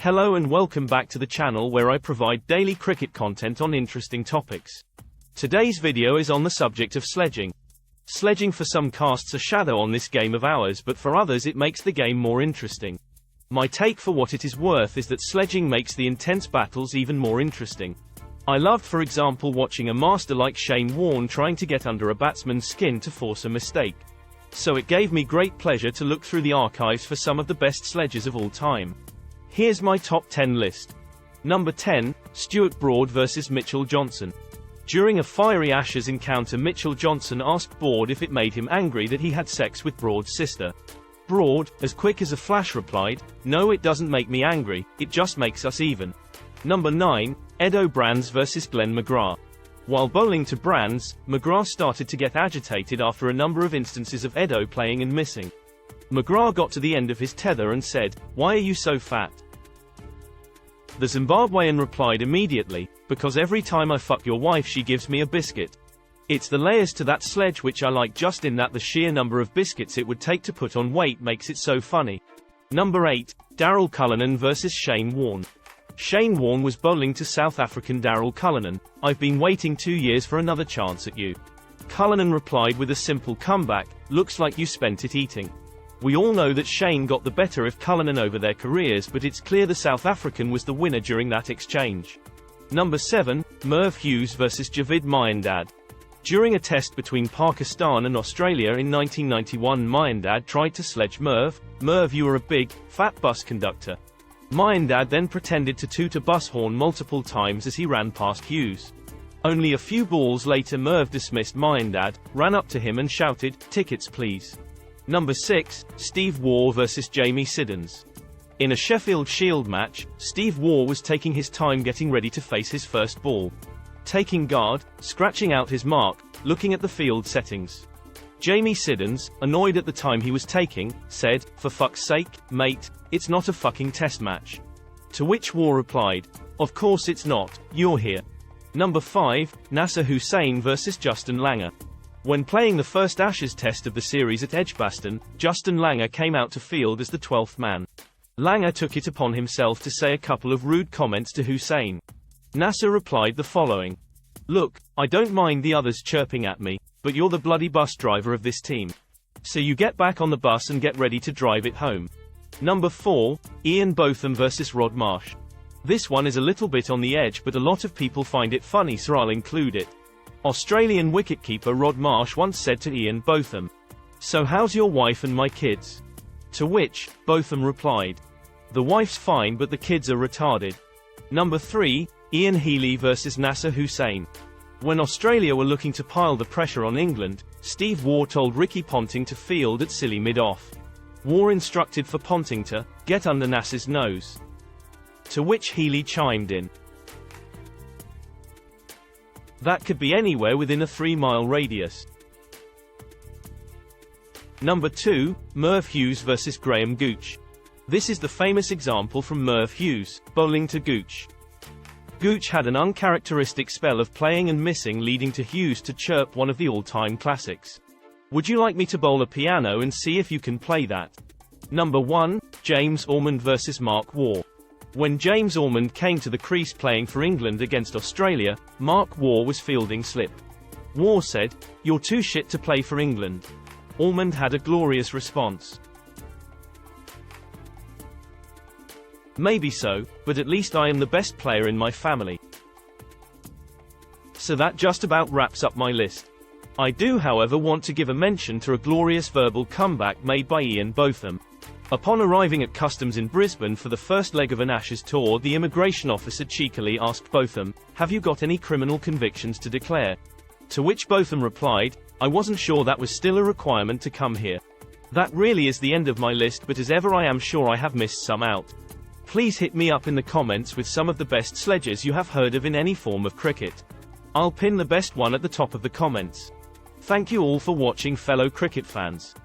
Hello and welcome back to the channel where I provide daily cricket content on interesting topics. Today's video is on the subject of sledging. Sledging for some casts a shadow on this game of ours, but for others it makes the game more interesting. My take, for what it is worth, is that sledging makes the intense battles even more interesting. I loved, for example, watching a master like Shane Warne trying to get under a batsman's skin to force a mistake. So it gave me great pleasure to look through the archives for some of the best sledges of all time. Here's my top 10 list. Number 10, Stuart Broad vs Mitchell Johnson. During a fiery Ashes encounter, Mitchell Johnson asked Broad if it made him angry that he had sex with Broad's sister. Broad, as quick as a flash, replied, "No, it doesn't make me angry, it just makes us even." Number 9, Eddo vs Glenn McGrath. While bowling to Brands, McGrath started to get agitated after a number of instances of Eddo playing and missing. McGrath got to the end of his tether and said, "Why are you so fat?" The Zimbabwean replied immediately, "Because every time I fuck your wife she gives me a biscuit. It's the layers to that sledge which I like, just in that the sheer number of biscuits it would take to put on weight makes it so funny." Number 8, Daryl Cullinan vs Shane Warne. Shane Warne was bowling to South African Daryl Cullinan. "I've been waiting 2 years for another chance at you." Cullinan replied with a simple comeback, "Looks like you spent it eating." We all know that Shane got the better of Cullinan over their careers, but it's clear the South African was the winner during that exchange. Number 7, Merv Hughes vs Javid Mayandad. During a test between Pakistan and Australia in 1991, Mayandad tried to sledge Merv. "Merv, you are a big, fat bus conductor." Mayandad then pretended to toot a bus horn multiple times as he ran past Hughes. Only a few balls later, Merv dismissed Mayandad, ran up to him and shouted, "Tickets please." Number 6, Steve Waugh vs Jamie Siddons. In a Sheffield Shield match, Steve Waugh was taking his time getting ready to face his first ball. Taking guard, scratching out his mark, looking at the field settings. Jamie Siddons, annoyed at the time he was taking, said, "For fuck's sake, mate, it's not a fucking test match." To which Waugh replied, "Of course it's not, you're here." Number 5, Nasser Hussain vs Justin Langer. When playing the first Ashes test of the series at Edgbaston, Justin Langer came out to field as the 12th man. Langer took it upon himself to say a couple of rude comments to Hussain. Nasser replied the following: "Look, I don't mind the others chirping at me, but you're the bloody bus driver of this team. So you get back on the bus and get ready to drive it home." Number 4, Botham vs Rod Marsh. This one is a little bit on the edge, but a lot of people find it funny, so I'll include it. Australian wicketkeeper Rod Marsh once said to Botham, "So how's your wife and my kids?" To which Botham replied, "The wife's fine but the kids are retarded." Number 3, Healy vs Nasser Hussain. When Australia were looking to pile the pressure on England, Steve Waugh told Ricky Ponting to field at silly mid-off. Waugh instructed for Ponting to get under Nasser's nose. To which Healy chimed in, "That could be anywhere within a 3-mile radius." Number 2, Merv Hughes vs Graham Gooch. This is the famous example from Merv Hughes, bowling to Gooch. Gooch had an uncharacteristic spell of playing and missing, leading to Hughes to chirp one of the all-time classics. "Would you like me to bowl a piano and see if you can play that?" Number 1, James Ormond vs Mark Waugh. When James Ormond came to the crease playing for England against Australia, Mark Waugh was fielding slip. Waugh said, "You're too shit to play for England." Ormond had a glorious response, "Maybe so, but at least I am the best player in my family." So that just about wraps up my list. I do, however, want to give a mention to a glorious verbal comeback made by Botham. Upon arriving at customs in Brisbane for the first leg of an Ashes tour, the immigration officer cheekily asked Botham, "Have you got any criminal convictions to declare?" To which Botham replied, "I wasn't sure that was still a requirement to come here." That really is the end of my list, but as ever I am sure I have missed some out. Please hit me up in the comments with some of the best sledges you have heard of in any form of cricket. I'll pin the best one at the top of the comments. Thank you all for watching, fellow cricket fans.